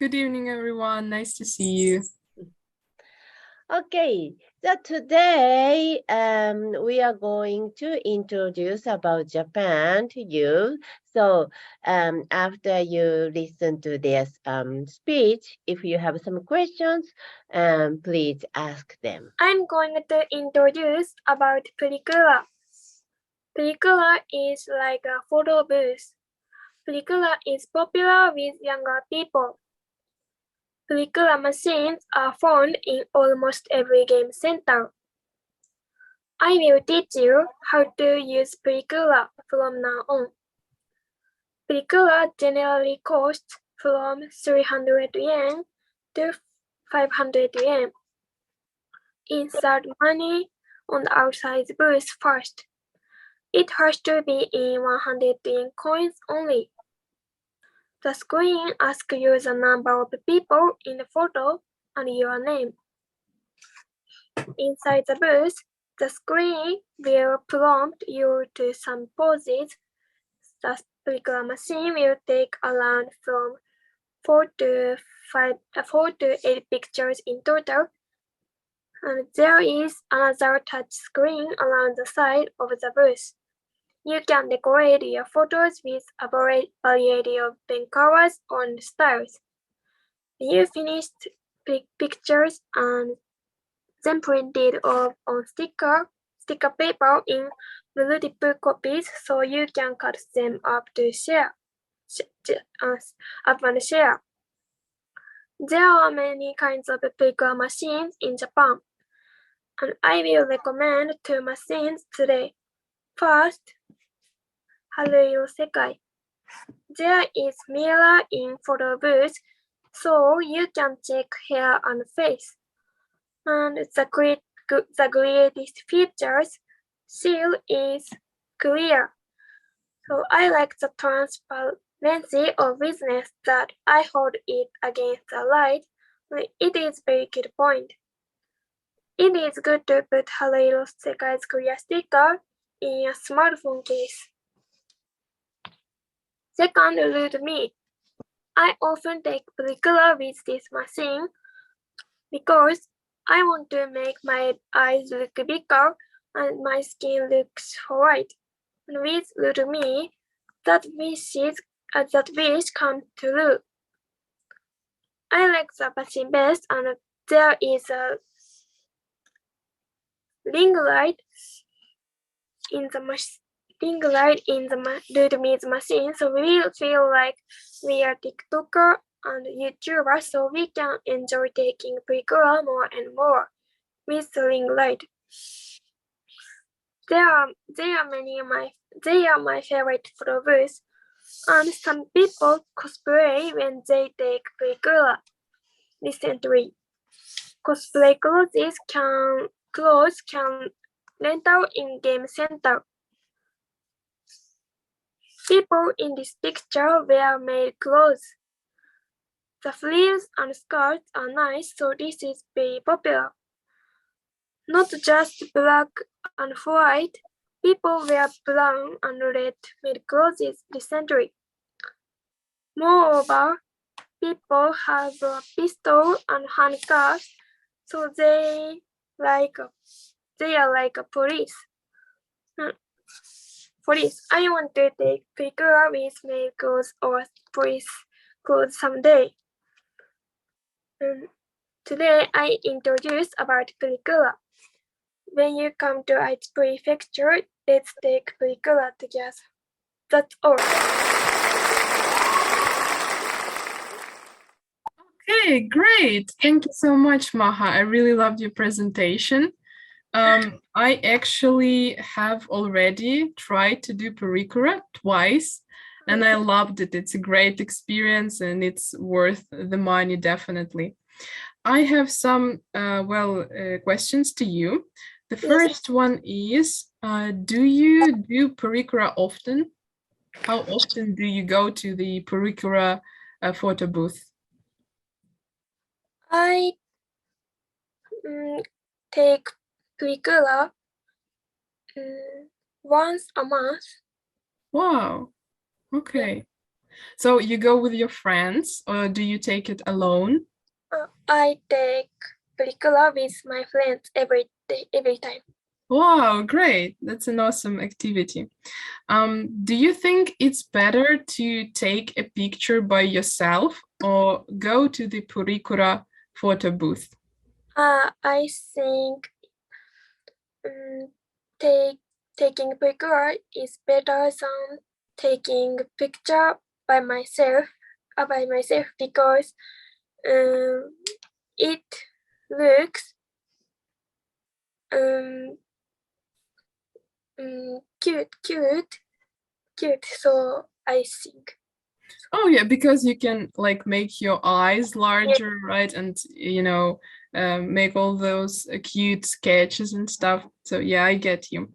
Good evening, everyone. Nice to see you. Okay, so today we are going to introduce about Japan to you. So after you listen to this speech, if you have some questions, please ask them. I'm going to introduce about Pellicula. Pellicula is like a photo booth. Pellicula is popular with younger people. Pellicula machines are found in almost every game center. I will teach you how to use Pellicula from now on. Pellicula generally costs from 300 yen to 500 yen. Insert money on the outside booth first. It has to be in 100 yen coins only. The screen asks you the number of people in the photo and your name. Inside the booth, the screen will prompt you to some poses. The Pellicula machine will take around from 4 to 8 pictures in total. And there is another touch screen around the side of the booth. You can decorate your photos with a variety of pen colors and styles. You finished pictures and then printed off on sticker paper in multiple copies so you can cut them up to share. There are many kinds of Pellicula machines in Japan, and I will recommend 2 machines today. First, Haruiro Sekai. There is mirror in photo booth, so you can check hair and face. And the greatest features, seal is clear. So I like the transparency of business that I hold it against the light. It is very good point. It is good to put Haruiro Sekai's clear sticker in a smartphone case. Second, Read Me. I often take Pellicula with this machine because I want to make my eyes look bigger and my skin looks white. And with Read Me, that wish comes true. I like the machine best, and there is a ring light in the Read Me's machine, so we feel like we are TikToker and YouTuber, so we can enjoy taking Pellicula more and more with the ring light. They are my favorite photo booths, and some people cosplay when they take Pellicula. Recently, cosplay clothes can rental in game center. People in this picture wear male clothes. The frills and skirts are nice, so this is very popular. Not just black and white, people wear brown and red male clothes recently. Moreover, people have a pistol and handcuffs, so they are like a police. I want to take Pellicula with male clothes or police clothes someday. Today I introduced about Pellicula. When you come to Aichi Prefecture, let's take Pellicula together. That's all. Okay, great. Thank you so much, Maha. I really loved your presentation. I actually have already tried to do Pellicula twice, and I loved it. It's a great experience and it's worth the money, definitely. I have some questions to you. The first one is, do you do Pellicula often? How often do you go to the Pellicula photo booth? I take Pellicula once a month. Wow. Okay. So you go with your friends, or do you take it alone? I take curricula with my friends every day, every time. Wow, great. That's an awesome activity. Do you think it's better to take a picture by yourself or go to the curricula photo booth? I think taking picture is better than taking picture by myself because it looks cute. So I think. Oh yeah, because you can like make your eyes larger, right? And make all those cute sketches and stuff. So yeah, I get you.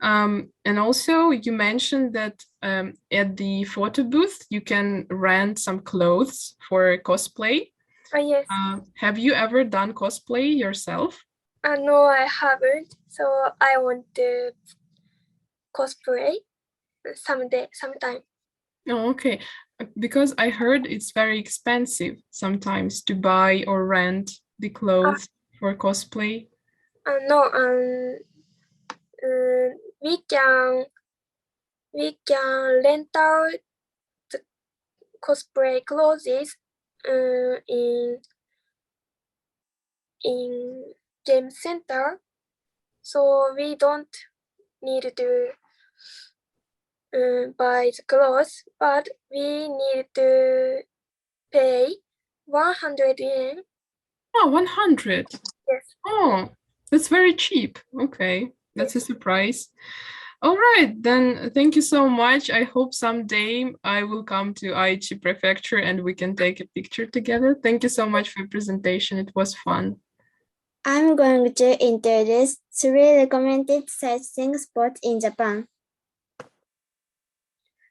And also you mentioned that at the photo booth you can rent some clothes for cosplay. Yes. Have you ever done cosplay yourself? No, I haven't. So I want to cosplay sometime. Oh, okay. Because I heard it's very expensive sometimes to buy or rent the clothes for cosplay. No, we can rent out the cosplay clothes in game center, so we don't need to buy the clothes, but we need to pay 100 yen. Oh, 100. Yes. Oh, that's very cheap. Okay, that's a surprise. All right, then thank you so much. I hope someday I will come to Aichi Prefecture and we can take a picture together. Thank you so much for your presentation. It was fun. I'm going to introduce 3 recommended sightseeing spots in Japan.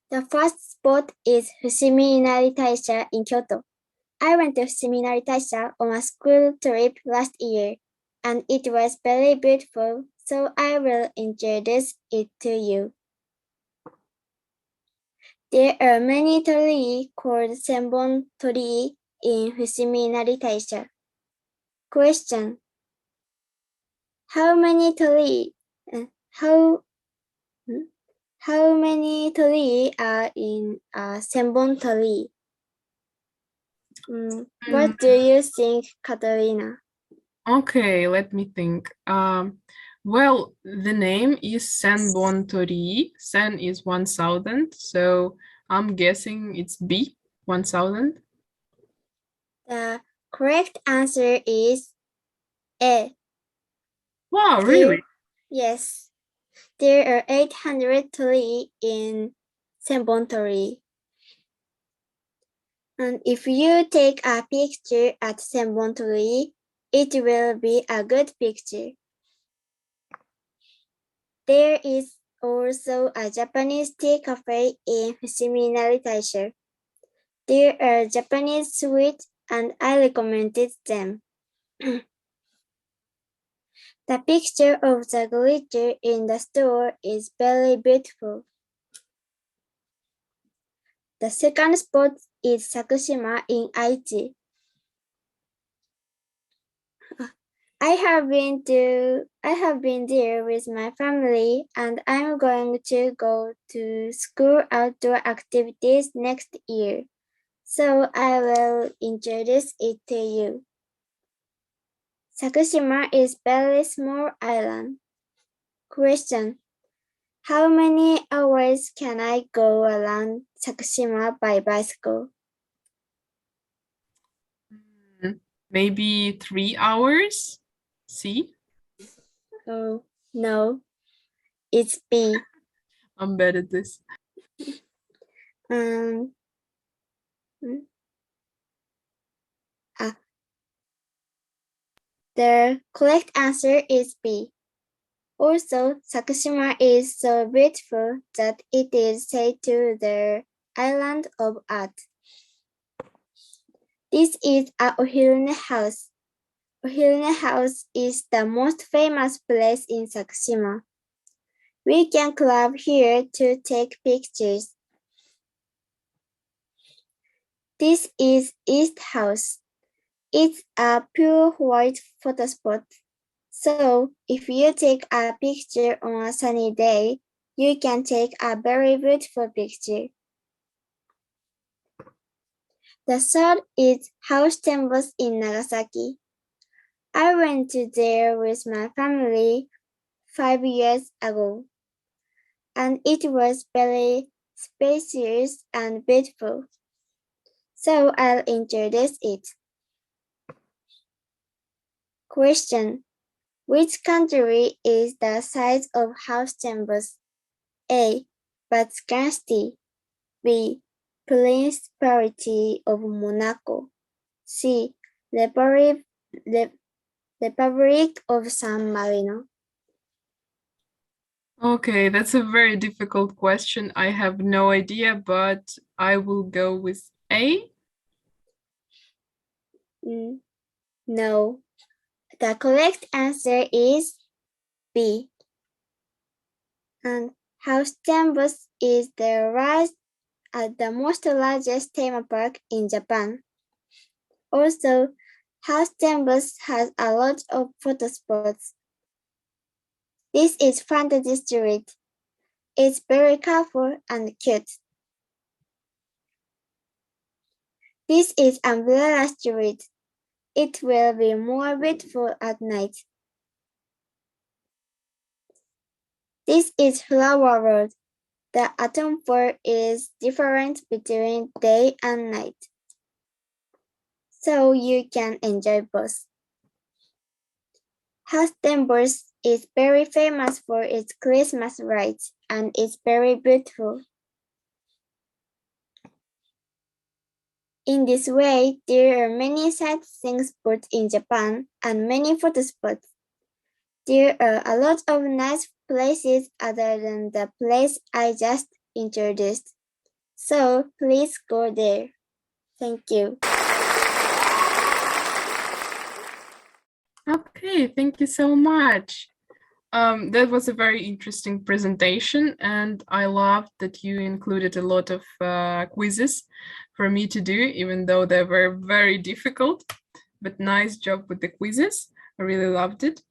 The first spot is Fushimi Inari Taisha in Kyoto. I went to Fushimi Inari Taisha on a school trip last year, and it was very beautiful, so I will introduce it to you. There are many trees called Senbon tree in Fushimi Inari Taisha. Question: How many trees are in a Senbon tree? What do you think, Katarina? Okay, let me think. Well, the name is Senbon Tori. Sen is 1000, so I'm guessing it's B, 1000. The correct answer is A. Wow, really? Yes. There are 800 trees in Senbon-tori. And if you take a picture at Senbon-tori, it will be a good picture. There is also a Japanese tea cafe in Fushimi Inari Taisha. There are Japanese sweets and I recommended them. The picture of the glitter in the store is very beautiful. The second spot is Sakushima in Aichi. I have been there with my family and I'm going to go to school outdoor activities next year. So I will introduce it to you. Sakushima is very small island. Question: How many hours can I go around Sakushima by bicycle? Maybe 3 hours? C? Oh, no. It's B. I'm bad at this. The correct answer is B. Also, Sakushima is so beautiful that it is said to the island of art. This is a Ohirune house. Ohirune house is the most famous place in Sakushima. We can club here to take pictures. This is East House. It's a pure white photo spot. So if you take a picture on a sunny day, you can take a very beautiful picture. The third is House Temples in Nagasaki. I went to there with my family 5 years ago, and it was very spacious and beautiful. So I'll introduce it. Question: which country is the size of house temples? A. Vatican City. B. Principality of Monaco. C. Republic of San Marino. Okay, that's a very difficult question. I have no idea, but I will go with A. No. The correct answer is B. And House Temples is the most largest theme park in Japan. Also, House Temples has a lot of photo spots. This is Fantasy Street. It's very colorful and cute. This is Umbrella Street. It will be more beautiful at night. This is Flower Road. The atmosphere is different between day and night, so you can enjoy both. House Temples is very famous for its Christmas lights and it's very beautiful. In this way, there are many sightseeing spots in Japan and many photo spots. There are a lot of nice places other than the place I just introduced. So please go there. Thank you. Okay, thank you so much. That was a very interesting presentation, and I loved that you included a lot of quizzes for me to do, even though they were very difficult, but nice job with the quizzes. I really loved it.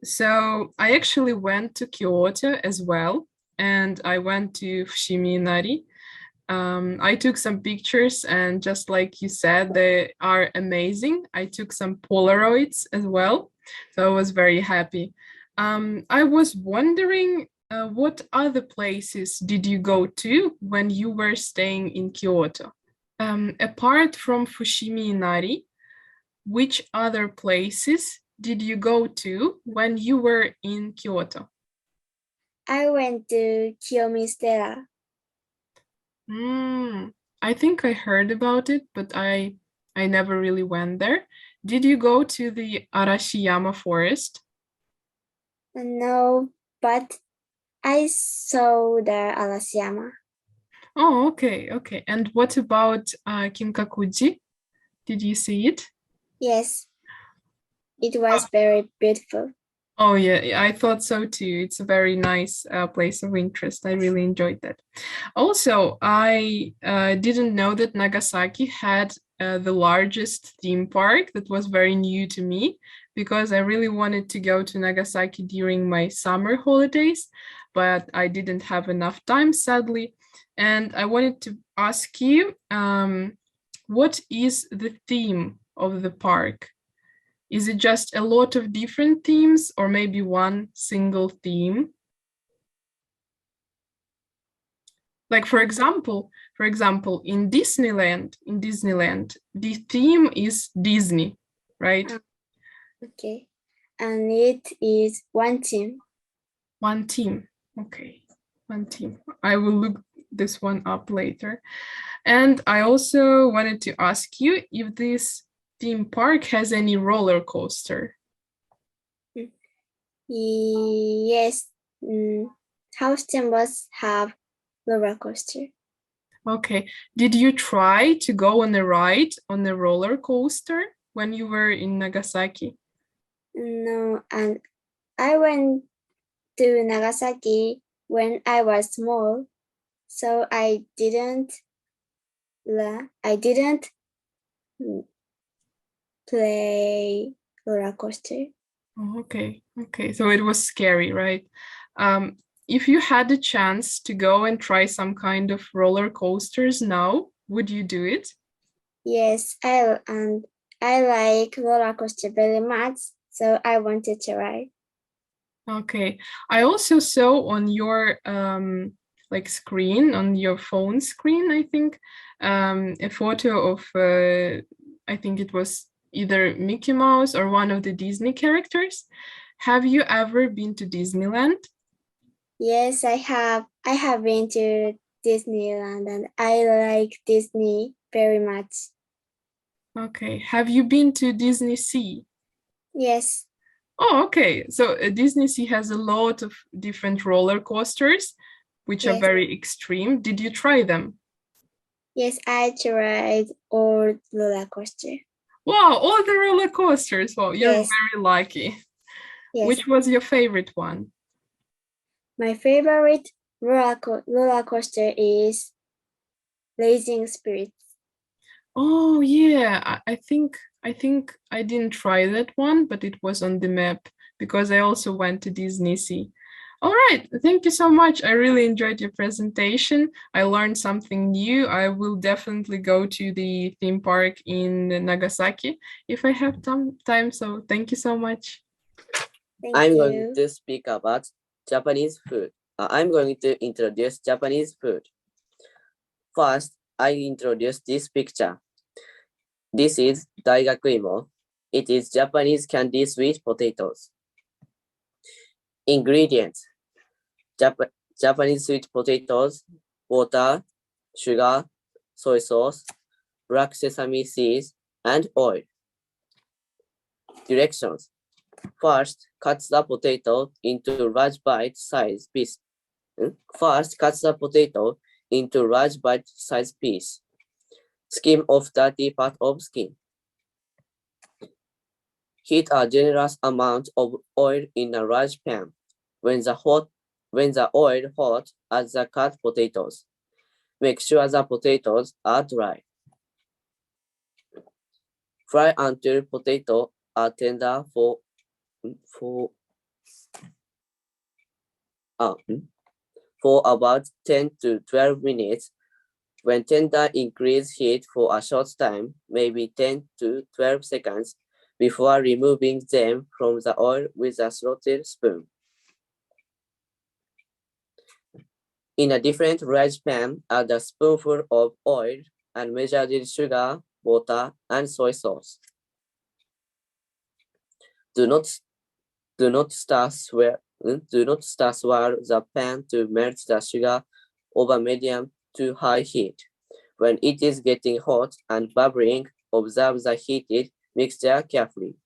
So I actually went to Kyoto as well, and I went to Fushimi Inari. I took some pictures, and just like you said, they are amazing. I took some Polaroids as well, so I was very happy. I was wondering, what other places did you go to when you were staying in Kyoto? Apart from Fushimi Inari, which other places did you go to when you were in Kyoto? I went to Kiyomizu. I think I heard about it, but I never really went there. Did you go to the Arashiyama forest? No, but I saw the Arashiyama. Oh, okay. And what about Kinkakuji? Did you see it? Yes, it was very beautiful. Oh yeah, I thought so too. It's a very nice place of interest. I really enjoyed that. Also, I didn't know that Nagasaki had the largest theme park. That was very new to me because I really wanted to go to Nagasaki during my summer holidays, but I didn't have enough time, sadly. And I wanted to ask you, what is the theme of the park? Is it just a lot of different themes or maybe one single theme? Like for example, in Disneyland, the theme is Disney, right? Okay, and it is one team. One team, okay, one team. I will look this one up later. And I also wanted to ask you if this theme park has any roller coaster. Yes, house temples have roller coaster. Okay, did you try to go on a ride on a roller coaster when you were in Nagasaki? No, and I went to Nagasaki when I was small, so I didn't I didn't play roller coaster. Oh, okay. Okay. So it was scary, right? If you had a chance to go and try some kind of roller coasters now, would you do it? Yes, I like roller coaster very much, so I want to try. Okay. I also saw on your like screen, on your phone screen, I think, a photo of I think it was either Mickey Mouse or one of the Disney characters. Have you ever been to Disneyland? Yes, I have. I have been to Disneyland and I like Disney very much. Okay. Have you been to Disney Sea? Yes. Oh, okay. So Disney Sea has a lot of different roller coasters, which are Yes. very extreme. Did you try them? Yes, I tried all roller coaster. Wow, all the roller coasters. Well, you're Yes. very lucky. Yes. Which was your favorite one? My favorite roller coaster is Blazing Spirits. Oh yeah, I think I didn't try that one, but it was on the map because I also went to Disney Sea. All right, thank you so much. I really enjoyed your presentation. I learned something new. I will definitely go to the theme park in Nagasaki if I have time. So thank you so much. I'm going to speak about Japanese food. I'm going to introduce Japanese food. First, I introduce this picture. This is daigakuimo. It is Japanese candy sweet potatoes. Ingredients: Japanese sweet potatoes, water, sugar, soy sauce, black sesame seeds, and oil. Directions: first, cut the potato into large bite-sized piece. First, cut the potato into large bite-sized piece. Skim off dirty part of skin. Heat a generous amount of oil in a large pan. When the oil hot, add the cut potatoes. Make sure the potatoes are dry. Fry until potatoes are tender for about 10 to 12 minutes. When tender, increase heat for a short time, maybe 10 to 12 seconds, before removing them from the oil with a slotted spoon. In a different large pan, add a spoonful of oil and measured sugar, water, and soy sauce. Do not stir swirl the pan to melt the sugar over medium to high heat. When it is getting hot and bubbling, observe the heated mixture carefully.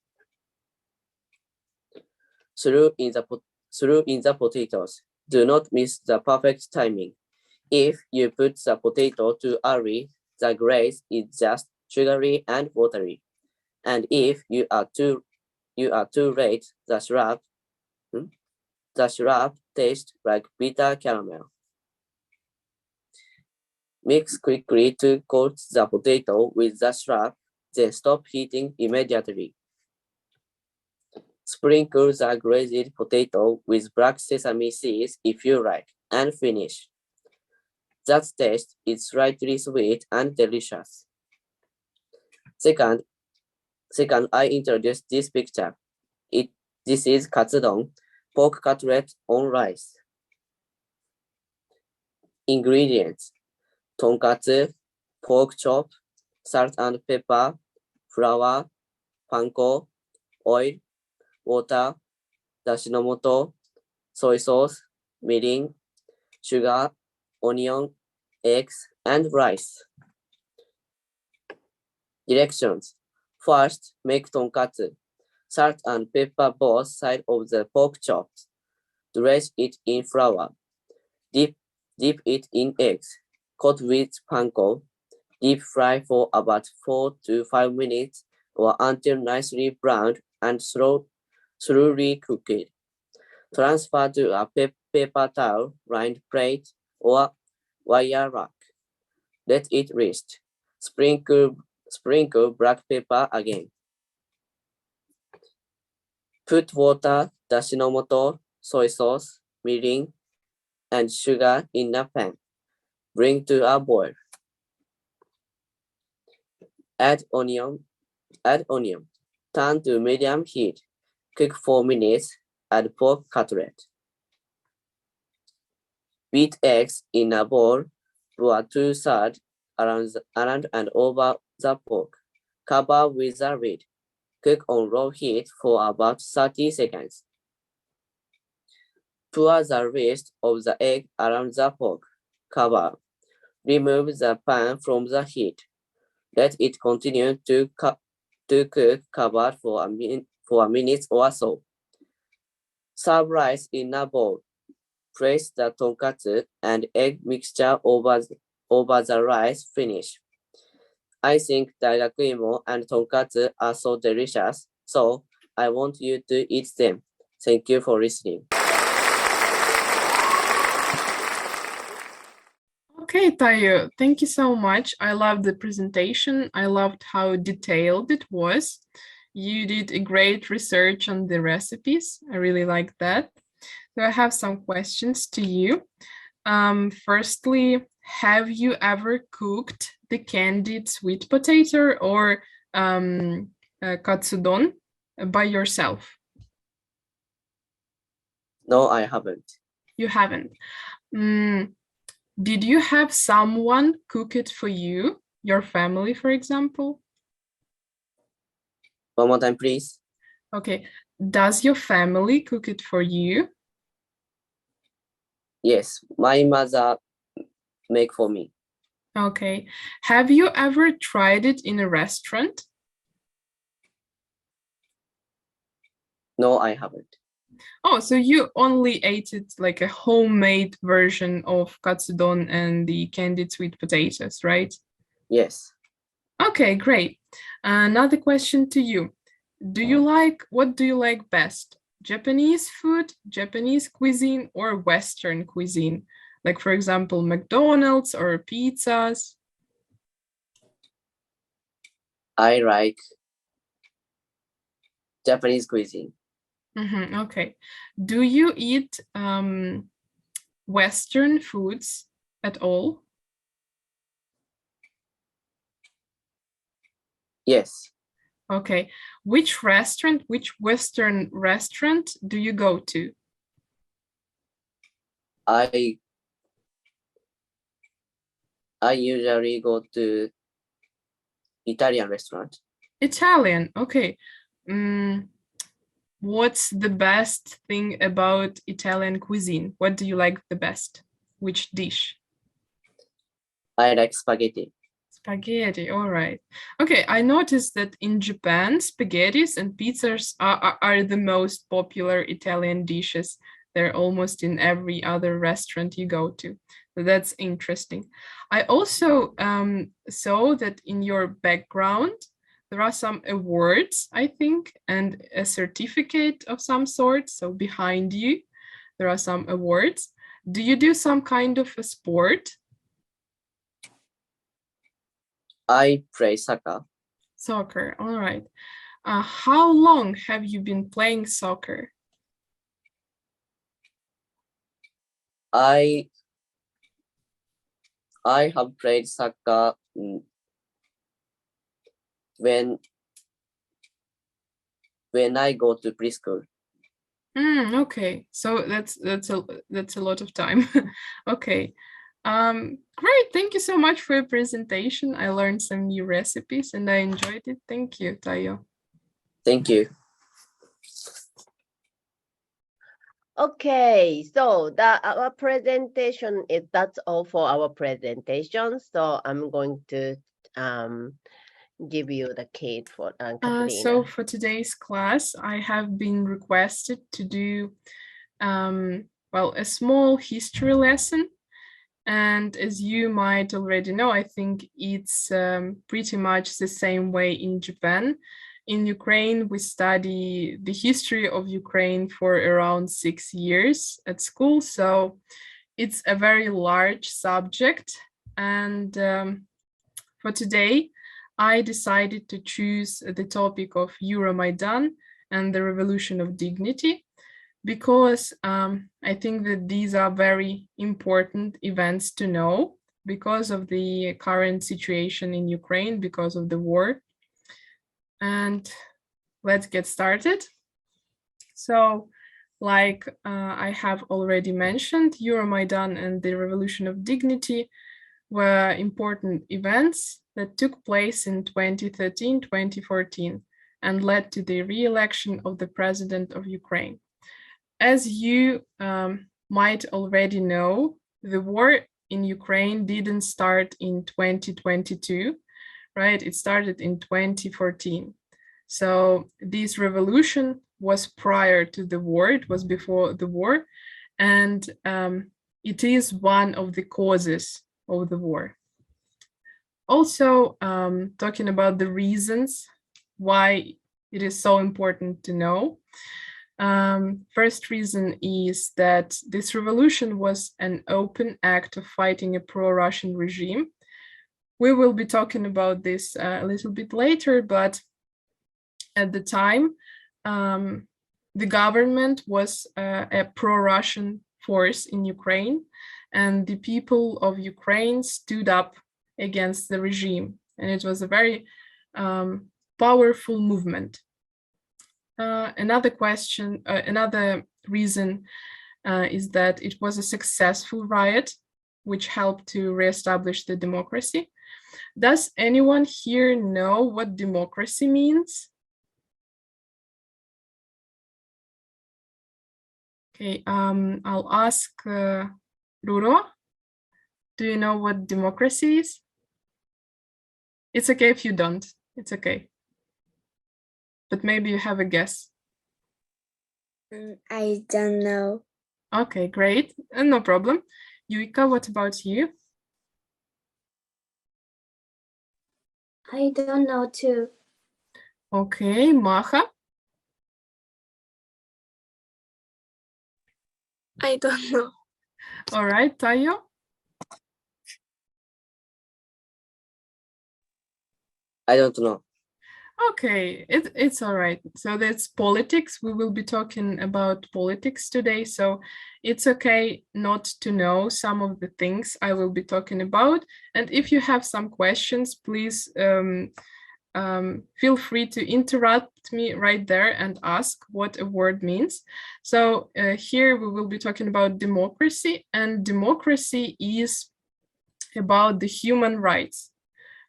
Throw in the potatoes. Do not miss the perfect timing. If you put the potato too early, the glaze is just sugary and watery. And if you are too late, the syrup tastes like bitter caramel. Mix quickly to coat the potato with the syrup, then stop heating immediately. Sprinkle the glazed potato with black sesame seeds if you like, and finish. That taste is slightly sweet and delicious. Second, I introduce this picture. This is katsudon, pork cutlet on rice. Ingredients: tonkatsu, pork chop, salt and pepper, flour, panko, oil, water, dashinomoto, soy sauce, mirin, sugar, onion, eggs, and rice. Directions: first, make tonkatsu. Salt and pepper both sides of the pork chops. Dredge it in flour. Dip it in eggs. Coat with panko. Deep fry for about 4 to 5 minutes or until nicely browned and slowly cooked. Transfer to a paper towel lined plate or wire rack. Let it rest. Sprinkle black pepper again. Put water, dashinomoto, soy sauce, mirin, and sugar in a pan. Bring to a boil. Add onion. Turn to medium heat. Cook 4 minutes. Add pork cutlet. Beat eggs in a bowl. Pour 2/3 around and over the pork. Cover with a lid. Cook on low heat for about 30 seconds. Pour the rest of the egg around the pork. Cover. Remove the pan from the heat. Let it continue to cook covered for a minute or so. Serve rice in a bowl. Place the tonkatsu and egg mixture over the rice. Finish. I think daigakuimo and tonkatsu are so delicious, so I want you to eat them. Thank you for listening. Okay, Tayo, thank you so much. I loved the presentation. I loved how detailed it was. You did a great research on the recipes. I really like that. So I have some questions to you. Firstly, have you ever cooked the candied sweet potato or katsudon by yourself? No, I haven't. You haven't. Did you have someone cook it for you, your family, for example? One more time, please. Okay. Does your family cook it for you? Yes, my mother make for me. Okay. Have you ever tried it in a restaurant? No, I haven't. Oh, so you only ate it like a homemade version of katsudon and the candied sweet potatoes, right? Yes. Okay, great. Another question to you. What do you like best? Japanese food, Japanese cuisine, or Western cuisine? Like, for example, McDonald's or pizzas? I like Japanese cuisine. Okay. Do you eat Western foods at all? Yes. Okay. Which Western restaurant do you go to? I usually go to Italian restaurant. Italian, okay. What's the best thing about Italian cuisine? What do you like the best? Which dish? I like spaghetti. Spaghetti, all right. Okay, I noticed that in Japan, spaghettis and pizzas are the most popular Italian dishes. They're almost in every other restaurant you go to. So that's interesting. I also saw that in your background, there are some awards, I think, and a certificate of some sort. So behind you, there are some awards. Do you do some kind of a sport? I play soccer. Soccer, all right. How long have you been playing soccer? I have played soccer when I go to preschool. Okay, so that's a lot of time. Okay. Great, thank you so much for your presentation. I learned some new recipes and I enjoyed it. Thank you, Tayo. Thank you. Okay, so our presentation that's all for our presentation. So I'm going to give you the key for Katrina. So for today's class, I have been requested to do a small history lesson. And as you might already know, I think it's pretty much the same way in Japan. In Ukraine, we study the history of Ukraine for around 6 years at school. So it's a very large subject. And for today, I decided to choose the topic of Euromaidan and the Revolution of Dignity because I think that these are very important events to know because of the current situation in Ukraine, because of the war. And let's get started. So, like I have already mentioned, Euromaidan and the Revolution of Dignity were important events that took place in 2013-2014 and led to the re-election of the president of Ukraine. As you might already know, the war in Ukraine didn't start in 2022, right? It started in 2014. So this revolution was prior to the war, it was before the war, and it is one of the causes of the war. Also, talking about the reasons why it is so important to know. First reason is that this revolution was an open act of fighting a pro-Russian regime. We will be talking about this a little bit later, but at the time, the government was a pro-Russian force in Ukraine, and the people of Ukraine stood up against the regime, and it was a very powerful movement. Another reason is that it was a successful riot, which helped to reestablish the democracy. Does anyone here know what democracy means? Okay, I'll ask Ruro. Do you know what democracy is? It's okay if you don't, it's okay. But maybe you have a guess. I don't know. Okay, great, no problem. Yuika, what about you? I don't know too. Okay, Maha? I don't know. All right, Tayo? I don't know. Okay, it's all right. So that's politics. We will be talking about politics today. So it's okay not to know some of the things I will be talking about. And if you have some questions, please feel free to interrupt me right there and ask what a word means. So here we will be talking about democracy, and democracy is about the human rights.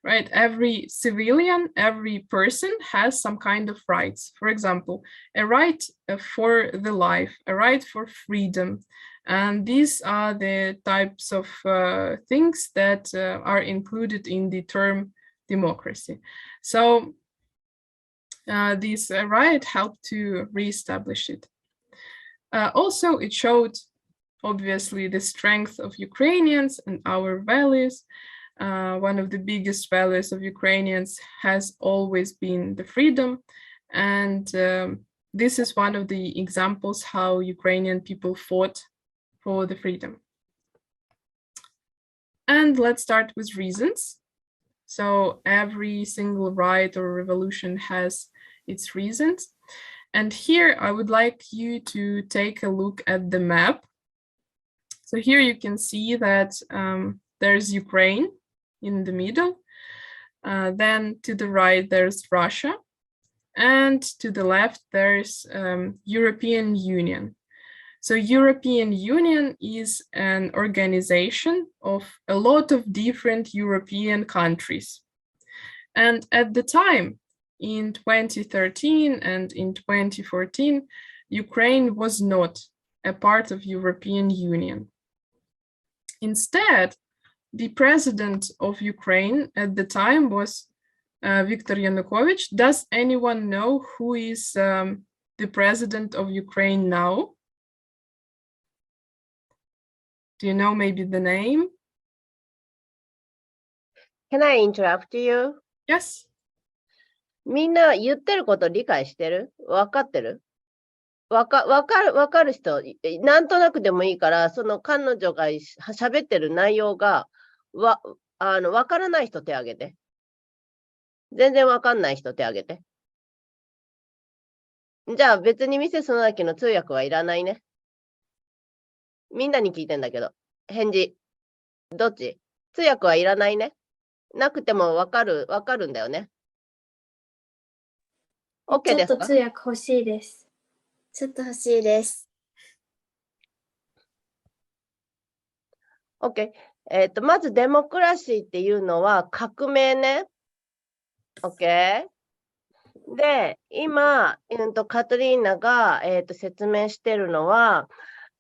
Right, every civilian, every person has some kind of rights. For example, a right for the life, a right for freedom. And these are the types of things that are included in the term democracy. So this right helped to reestablish it. Also, it showed, obviously, the strength of Ukrainians and our values. One of the biggest values of Ukrainians has always been the freedom. And this is one of the examples how Ukrainian people fought for the freedom. And let's start with reasons. So every single right or revolution has its reasons. And here I would like you to take a look at the map. So here you can see that there's Ukraine in the middle. Then to the right, there's Russia. And to the left, there's European Union. So European Union is an organization of a lot of different European countries. And at the time, in 2013 and in 2014, Ukraine was not a part of European Union. Instead, the president of Ukraine at the time was Viktor Yanukovych. Does anyone know who is the president of Ukraine now? Do you know maybe the name? Can I interrupt you? Yes. みんな言ってること理解してる？分かってる？わかる人、なんとなくでもいいから、その彼女が喋ってる内容が分からない人手挙げて。全然わかんない人手挙げて。じゃあ別にミセス野崎の通訳はいらないね。みんなに聞いてんだけど。返事。どっち？通訳はいらないね。なくてもわかるんだよね。OK ですか？ちょっと通訳欲しいです。ちょっと欲しいです。OK。まずデモクラシーっていうのは革命ね。OK。で、今、カトリーナが、説明してるのは、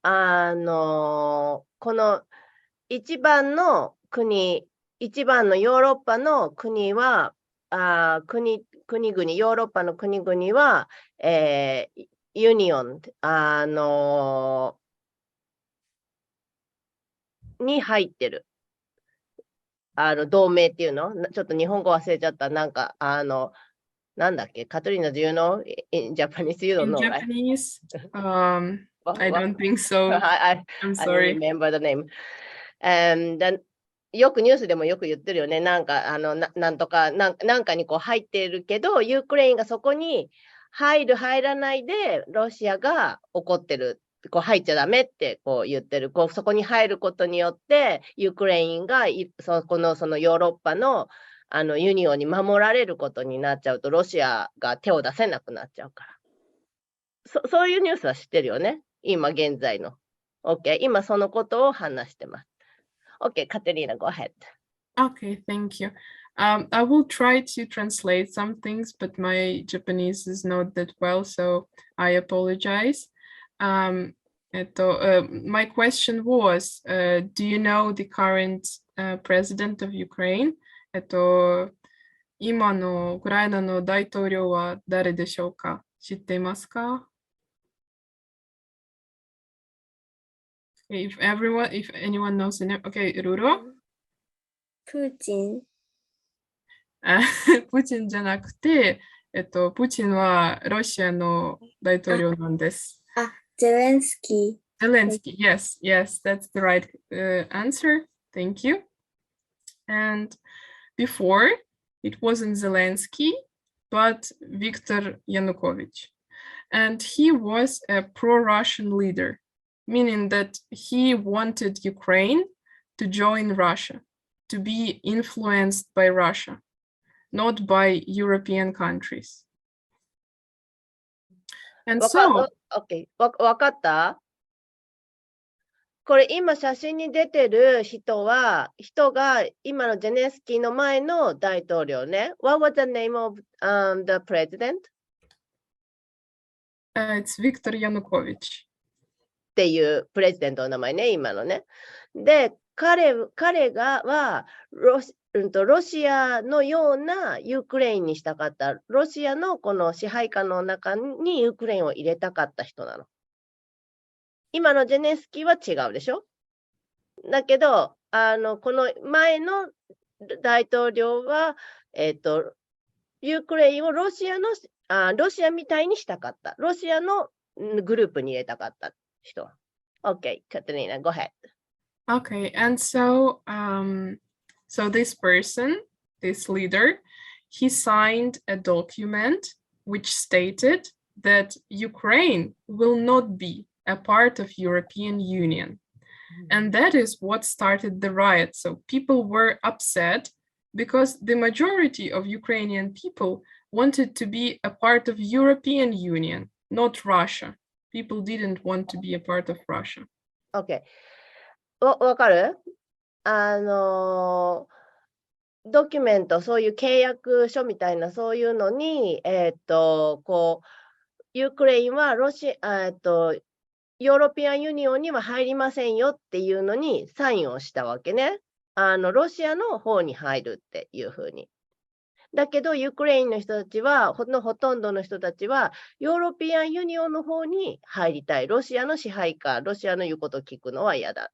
この一番のヨーロッパの国は、国々、ヨーロッパの国々は、ユニオン、に入ってる。同盟っていうの？ちょっと日本語忘れちゃった。なんか、なんだっけ？カトリーナ、do you know in Japanese? You don't In know, right? Japanese, I don't think so. I'm I sorry. remember the name. And よくニュースでもよく言ってるよね。なんか、なんとか、なんかにこう入ってるけど、ユークレインがそこに入らないで、ロシアが怒ってる。こう入っちゃダメってこう言ってる。そこに入ることによって、ユークレインがそのヨーロッパのユニオンに守られることになっちゃうと、ロシアが手を出せなくなっちゃうから。そういうニュースは知ってるよね。今現在の。OK。今そのことを話してます。OK。カテリーナ、go ahead. Okay, thank you. I will try to translate some things, but my Japanese is not that well, so I apologize. My question was, do you know the current president of Ukraine? 今のウクライナの大統領は誰でしょうか？知っていますか？ If anyone knows the name, okay, Ruro? プーチン。プーチンじゃなくて、プーチンはロシアの大統領なんです。ゼレンスキー。Zelensky, yes, that's the right answer. Thank you. And before, it wasn't Zelensky, but Viktor Yanukovych. And he was a pro-Russian leader, meaning that he wanted Ukraine to join Russia, to be influenced by Russia, not by European countries. And so, OK。わかった？これ今写真に出てる人が今のゼレンスキーの前の大統領ね。What was the name of the president? it's Viktor Yanukovych. っていうプレジデントの名前ね、今のね。で、彼はロシアのようなユークレインにしたかった。ロシアのこの支配下の中にユークレインを入れたかった人なの。今のゼレンスキーは違うでしょ？だけど、この前の大統領は、ユークレインをロシアみたいにしたかった。ロシアのグループに入れたかった人。OK, Katerina, go ahead. Okay, and so this person, this leader, he signed a document which stated that Ukraine will not be a part of European Union. And that is what started the riot. So people were upset because the majority of Ukrainian people wanted to be a part of European Union, not Russia. People didn't want to be a part of Russia. OK。わかる？ドキュメント、そういう契約書みたいなそういうのに、こう、ユークレインはヨーロピアンユニオンには入りませんよっていうのにサインをしたわけね。ロシアの方に入るっていうふうに。だけど、ユークレインの人たちは、ほとんどの人たちは、ヨーロピアンユニオンの方に入りたい。ロシアの支配下、ロシアの言うことを聞くのは嫌だ。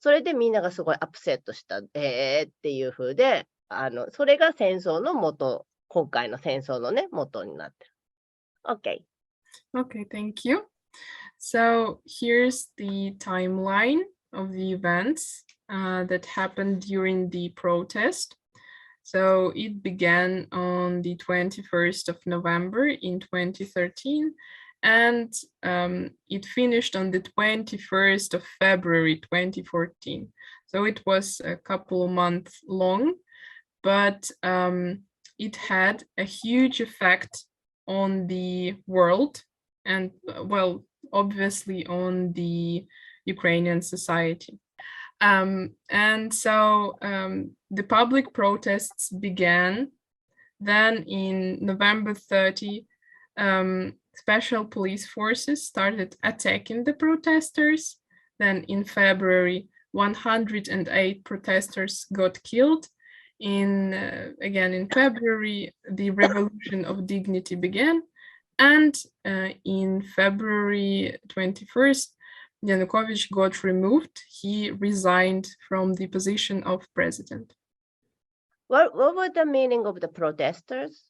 それでみんながすごいアップセットした。っていうふうで、それが戦争の元、今回の戦争のね、元になってる。OK。Okay, thank you. So here's the timeline of the events that happened during the protest. So it began on on the 21st of November in 2013, and it finished on the 21st of February 2014. So it was a couple of months long, but it had a huge effect on the world and, well, obviously on the Ukrainian society. And so the public protests began. Then in November 30, special police forces started attacking the protesters. Then in February, 108 protesters got killed. Again, in February, the Revolution of Dignity began. And in February 21st, Yanukovych got removed. He resigned from the position of president. What was the meaning of the protesters?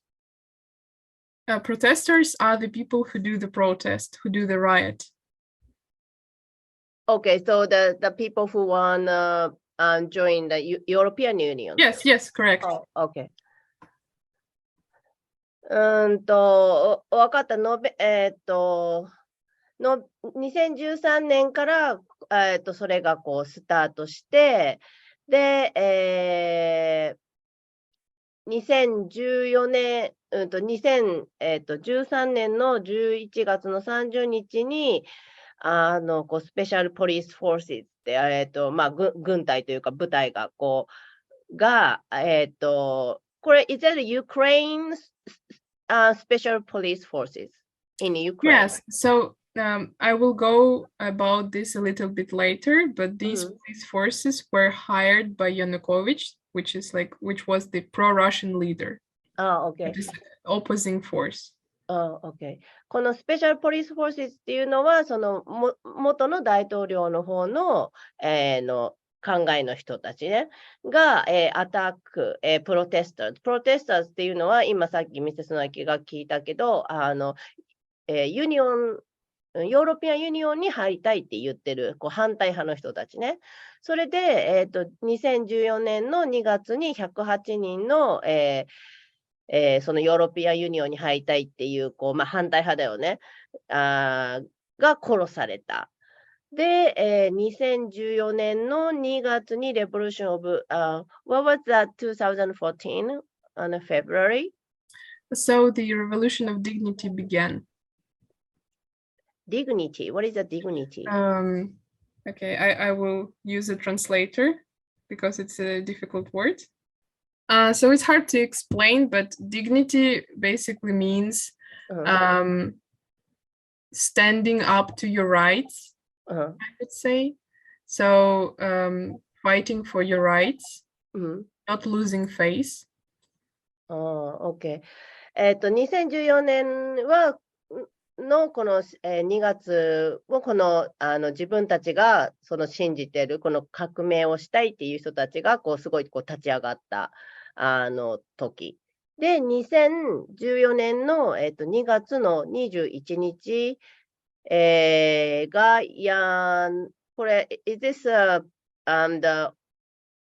Protesters are the people who do the protest, who do the riot. Okay, so the people who want to join the European Union. Yes, correct. Oh, okay. 分かった。2013年から、それがこうスタートして、で、2014年、2013年の11月の30日に、こうスペシャルポリスフォースって、軍隊というか部隊が、これ、is it Ukraine special police forces in Ukraine? Yes, so I will go about this a little bit later, but these police forces were hired by Yanukovych, which was the pro-Russian leader. Okay. Which is opposing force. Okay. このスペシャルポリスフォースっていうのは、その元の大統領の方の、考えの人たちね、が、アタック、プロテスターズ。プロテスターズっていうのは、今さっきミセスナキが聞いたけど、ユニオン、ヨーロピアンユニオンに入りたいって言ってるこう反対派の人たちね。それで、2014年の2月に108人の、そのヨーロピアンユニオンに入りたいっていう、反対派だよね、が殺された。で、2014年の2月に Revolution of, what was that 2014 on February? So the Revolution of Dignity began. Dignity, what is a dignity? Okay, I will use a translator because it's a difficult word. So it's hard to explain, but dignity basically means standing up to your rights, I would say. So fighting for your rights, not losing face. OK。2014年はのこの2月をこの自分たちがその信じているこの革命をしたいっていう人たちがこうすごいこう立ち上がった時で、2014年の2月の21日がこれ is this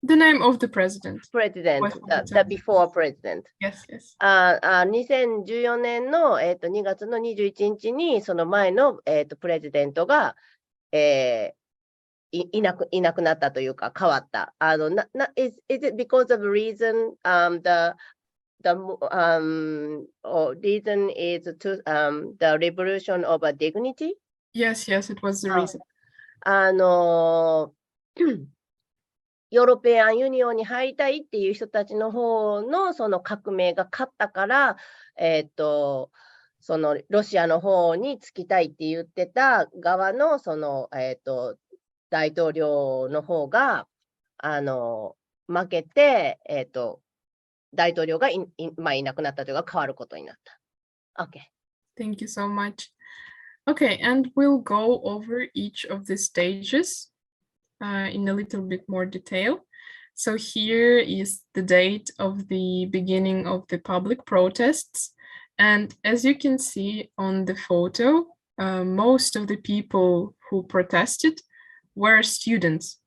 the name of the president. The before president. Yes, yes. 2014年の2月の21日にその前のプレジデントがいなくなったというか変わった。Is it because of reason the reason is to the revolution of dignity? Yes, it was the reason. ヨーロピアンユニオンに入りたいっていう人たちの方のその革命が勝ったから、そのロシアの方につきたいって言ってた側のその、大統領の方が負けて、大統領がいなくなったというか変わることになった。Okay. Thank you so much. Okay, and we'll go over each of the stages in a little bit more detail. So here is the date of the beginning of the public protests. And as you can see on the photo, most of the people who protested were students.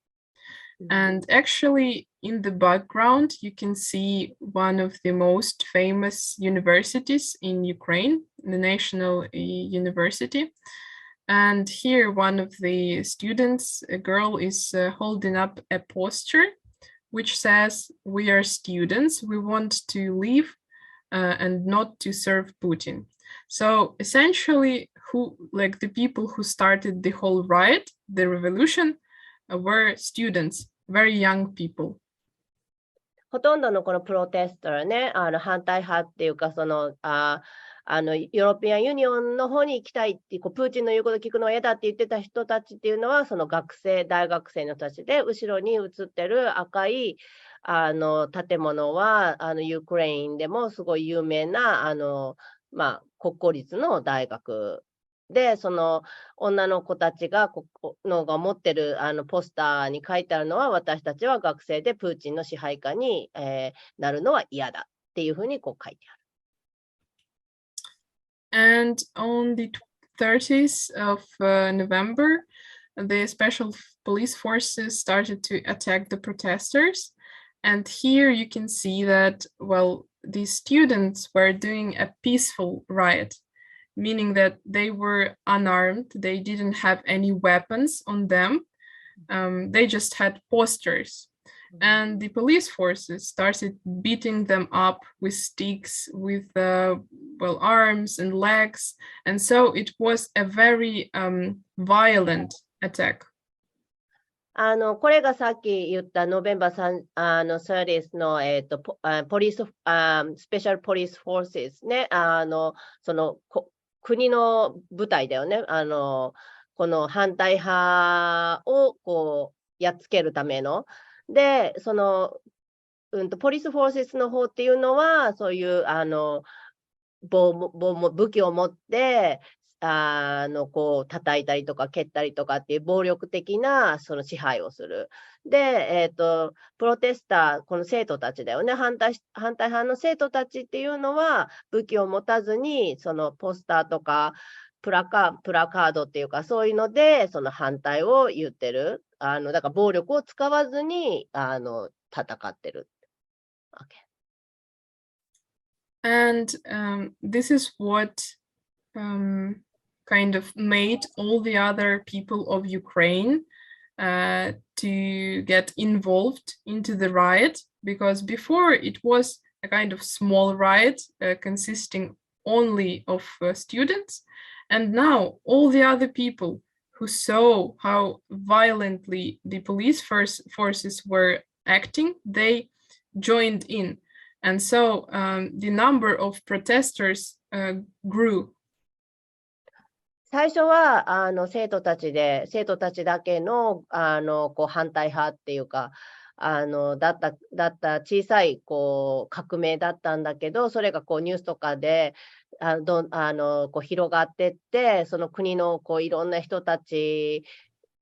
And actually, in the background, you can see one of the most famous universities in Ukraine, the National University. And here, one of the students, a girl, is holding up a poster which says, "We are students, we want to live and not to serve Putin." So essentially, the people who started the whole riot, the revolution, were students, very young people. ほとんどのこのプロテストはね、反対派っていうか、ヨーロピアンユニオンの方に行きたいっていう、プーチンの言うこと聞くのは嫌だって言ってた人たちっていうのは、その大学生の人たちで、後ろに映ってる赤い建物は、ユークレインでもすごい有名な、国公立の大学で、その女の子たちが持ってるポスターに書いてあるのは、私たちは学生でプーチンの支配下に、なるのは嫌だっていうふうに書いてある。And on the 30th of November, the special police forces started to attack the protesters. And here you can see that, well, the students were doing a peaceful riot, meaning that they were unarmed, they didn't have any weapons on them, they just had posters. And the police forces started beating them up with sticks, with arms and legs. And so it was a very violent attack. これがさっき言ったノベンバー30の、スペシャルポリスフォースね、その国の部隊だよね、この反対派をやっつけるための。で、その、ポリスフォースの方っていうのは、そういう武器を持って、叩いたりとか蹴ったりとかっていう暴力的なその支配をする。で、プロテスター、この生徒たちだよね、反対派の生徒たちっていうのは武器を持たずに、そのポスターとかプラカードっていうか、そういうのでその反対を言ってる。だから暴力を使わずに戦ってる。Okay. And this is what kind of made all the other people of Ukraine to get involved into the riot, because before it was a kind of small riot consisting only of students, and now all the other people who saw how violently the police forces were acting, they joined in. And so the number of protesters grew. 最初は生徒たちだけの反対派っていうかだった小さい革命だったんだけど、それがニュースとかで広がってって、その国のいろんな人たち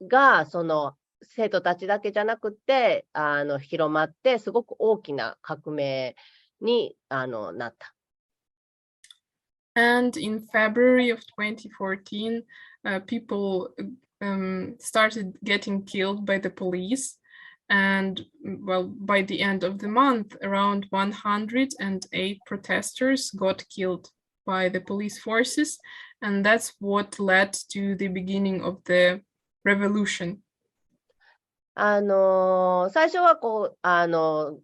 がその生徒たちだけじゃなくて広まって、すごく大きな革命になった。And in February of 2014, people started getting killed by the police. And well, by the end of the month, around 108 protesters got killed by the police forces. And that's what led to the beginning of the revolution. 最初は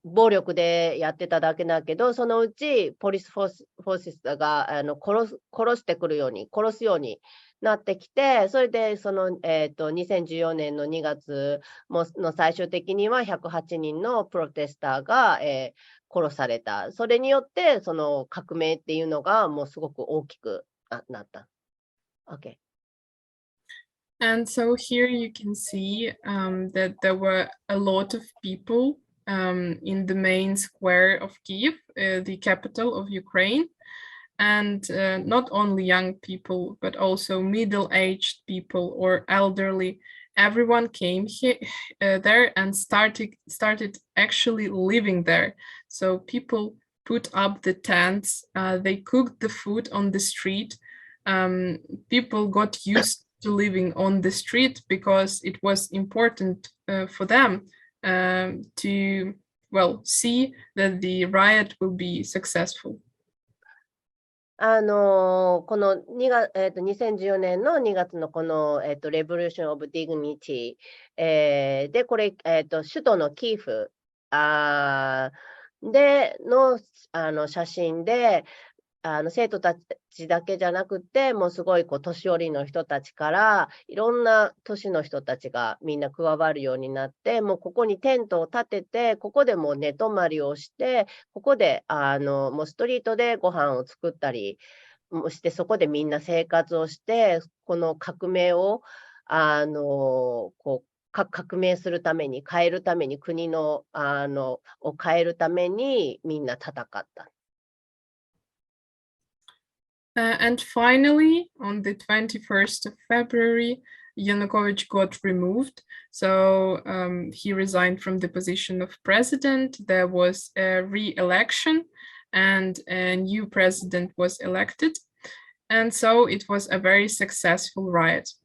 暴力でやってただけだけど、そのうちポリスフォースが殺すようになってきて、それで2014年の2月の最終的には108人のプロテスターが、殺された。それによってその革命っていうのがもうすごく大きくなった。Okay. And so here you can see that there were a lot of people in the main square of Kyiv, the capital of Ukraine, and not only young people, but also middle-aged people or elderly. Everyone came there and started actually living there. So people put up the tents, they cooked the food on the street. People got used to living on the street because it was important for them to, well, see that the riot will be successful. この2014年の2月のこの、Revolution of Dignity、で、これ、首都のキーフでの、写真で、生徒たちだけじゃなくて、もうすごい年寄りの人たちから、いろんな年の人たちがみんな加わるようになって、もうここにテントを立てて、ここでもう寝泊まりをして、ここでもうストリートでご飯を作ったりもして、そこでみんな生活をして、この革命を革命するために、変えるために、国のを変えるためにみんな戦った。And finally, on the 21st of February, Yanukovych got removed. So he resigned from the position of president. There was a re-election and a new president was elected. And so it was a very successful riot.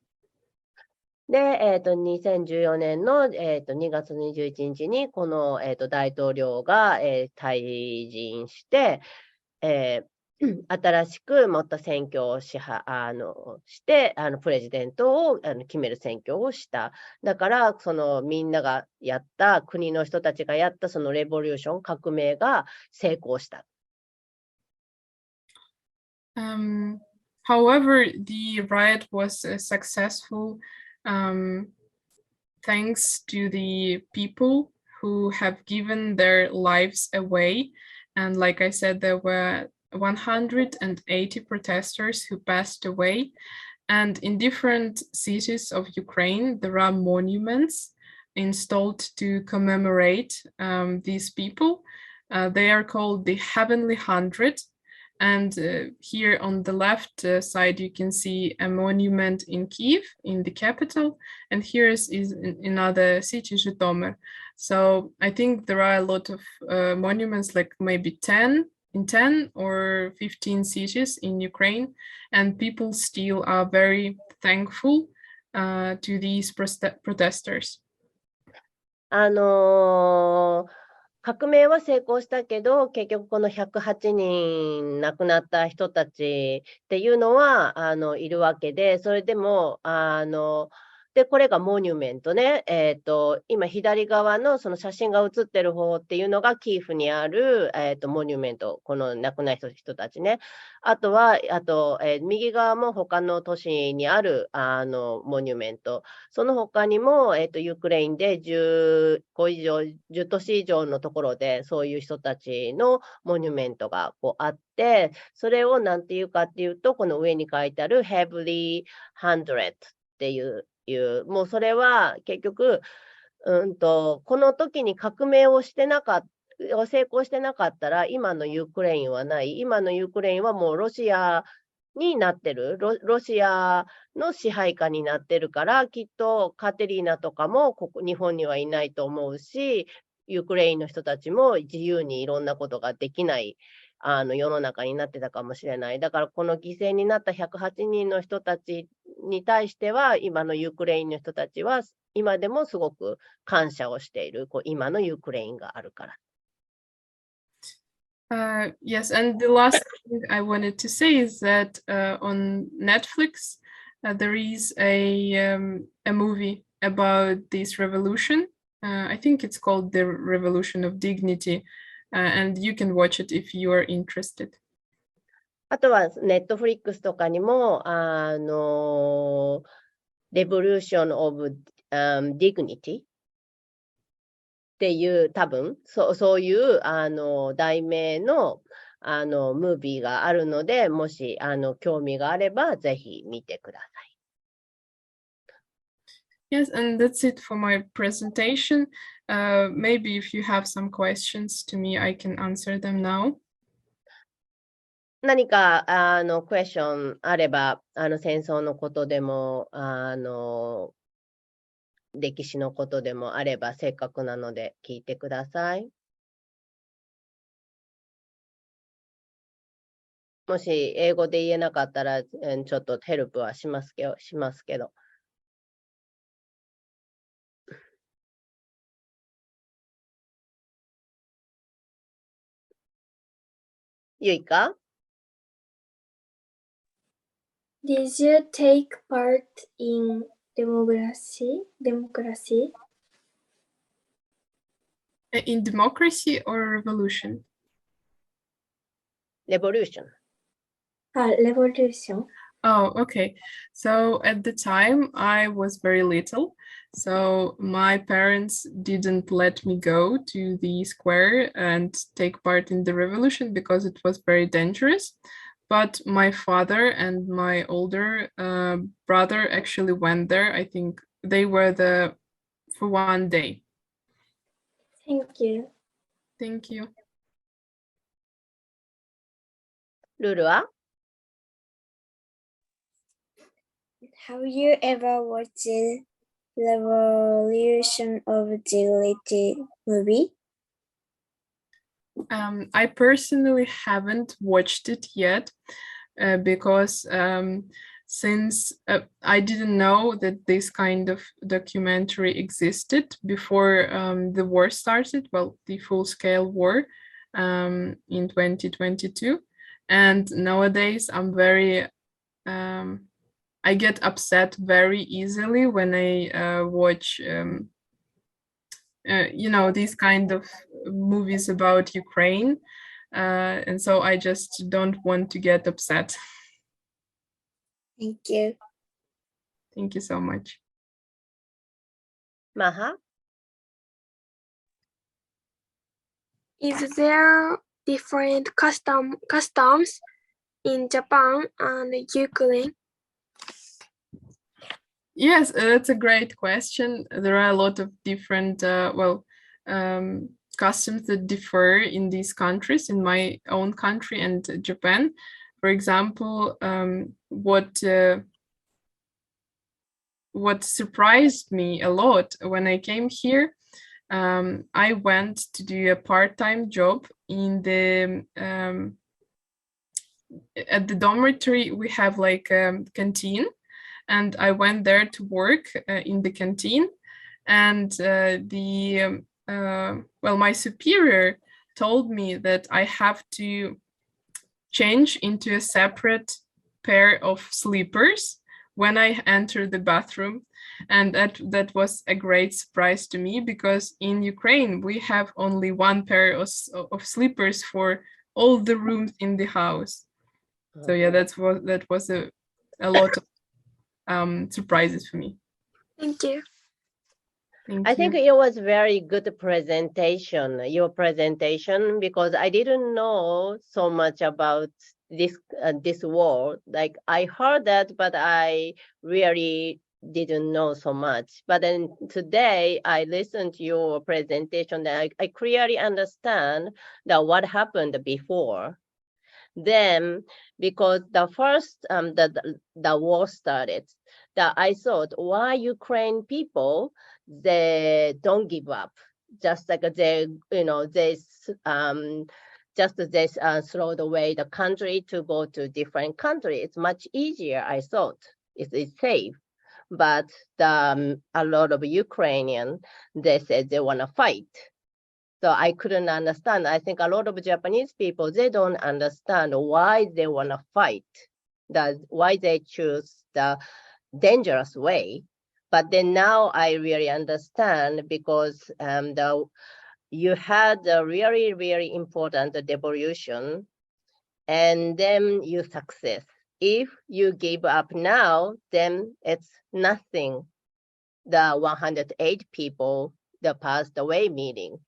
で、2014年の、2月21日に、この、大統領が、退陣して、新しくまた選挙をして、プレジデントを決める選挙をした。だから、みんながやった、国の人たちがやった、そのレボリューション、革命が成功した。However, the riot was successful thanks to the people who have given their lives away. And like I said, there were 180 protesters who passed away. And in different cities of Ukraine, there are monuments installed to commemorate these people. They are called the Heavenly 100. And here on the left side, you can see a monument in Kyiv, in the capital. And here is in another city, Zhytomyr. So I think there are a lot of monuments, like maybe 10 or 15 cities in Ukraine. And people still are very thankful to these protesters. 革命は成功したけど、結局この108人亡くなった人たちっていうのはいるわけで、それでもで、これがモニュメントね。今左側のその写真が写ってる方っていうのがキーフにある、モニュメント、この亡くなった人たちね。あと、右側も他の都市にあるモニュメント。その他にも、ユクレインで10都市以上のところでそういう人たちのモニュメントがあって、それを何て言うかっていうと、この上に書いてある Heavily 100っていう、もうそれは結局、この時に革命を成功してなかったら、今のユクレインはない。今のユクレインはもうロシアになってる。ロシアの支配下になってるから、きっとカテリーナとかも日本にはいないと思うし、ユクレインの人たちも自由にいろんなことができない世の中になってたかもしれない。だからこの犠牲になった108人の人たちに対しては、今のユクレインの人たちは今でもすごく感謝をしている。今のユクレインがあるから。Yes, and the last thing I wanted to say is that on Netflix there is a movie about this revolution. I think it's called The Revolution of Dignity, and you can watch it if you are interested. あとはネットフリックスとかにもRevolution of Dignityっていう多分そういう題名のムービーがあるので、もし興味があればぜひ見てください。Yes, and that's it for my presentation. Maybe if you have some questions to me, I can answer them now. 何かクエスチョンあれば戦争のことでも歴史のことでもあればせっかくなので聞いてください。もし英語で言えなかったらちょっとヘルプはしますけど。ゆいか Did you take part in democracy? In democracy or revolution? Revolution. Revolution. Oh, okay. So at the time I was very little, so my parents didn't let me go to the square and take part in the revolution because it was very dangerous. But my father and my older brother actually went there. I think they were there for one day. Thank you. Thank you. ルールは Have you ever watched Revolution of the movie? I personally haven't watched it yet because since I didn't know that this kind of documentary existed before the war started, well, the full-scale war in 2022. And nowadays I'm very, I get upset very easily when I watch you know, these kind of movies about Ukraine. And so I just don't want to get upset. Thank you. Thank you so much. マハ Is there different customs in Japan and Ukraine? Yes, that's a great question. There are a lot of different, customs that differ in these countries, in my own country and Japan. For example, what surprised me a lot when I came here, I went to do a part-time job in the at the dormitory. We have like a canteen, and I went there to work in the canteen, and my superior told me that I have to change into a separate pair of slippers when I enter the bathroom. And that was a great surprise to me, because in Ukraine we have only one pair of slippers for all the rooms in the house. So yeah, that was a lot of surprises for me. Thank you. Thank I you. think it was very good presentation, your presentation, because I didn't know so much about this war. Like I heard that, but I really didn't know so much. But then today I listened to your presentation and I clearly understand that what happened before. Then, because the first the war started, that I thought, why Ukraine people, they don't give up, just like they throw away the country to go to different country. It's much easier, I thought. It's safe. But a lot of Ukrainian, they said they want to fight. So I couldn't understand. I think a lot of Japanese people, they don't understand why they want to fight, why they choose the dangerous way. But then now I really understand, because you had a really, really important devolution, and then you success. If you give up now, then it's nothing. The 108 people that passed away meeting.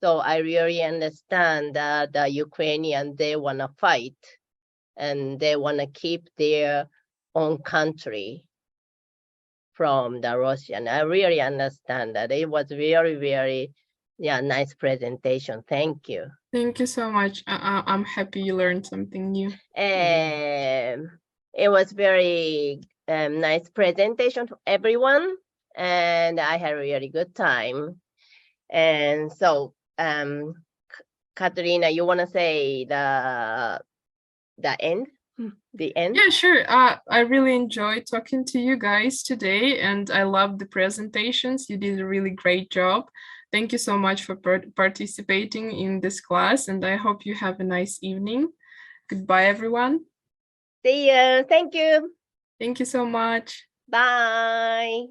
So I really understand that the Ukrainians, they want to fight and they want to keep their own country from the Russian. I really understand that. It was very, very nice presentation. Thank you. Thank you so much. I'm happy you learned something new. It was very nice presentation to everyone, and I had a really good time. And so, Katerina, you want to say the end? The end? Yeah, sure. I really enjoyed talking to you guys today, and I love the presentations. You did a really great job. Thank you so much for participating in this class, and I hope you have a nice evening. Goodbye, everyone. See you. Thank you. Thank you so much. Bye.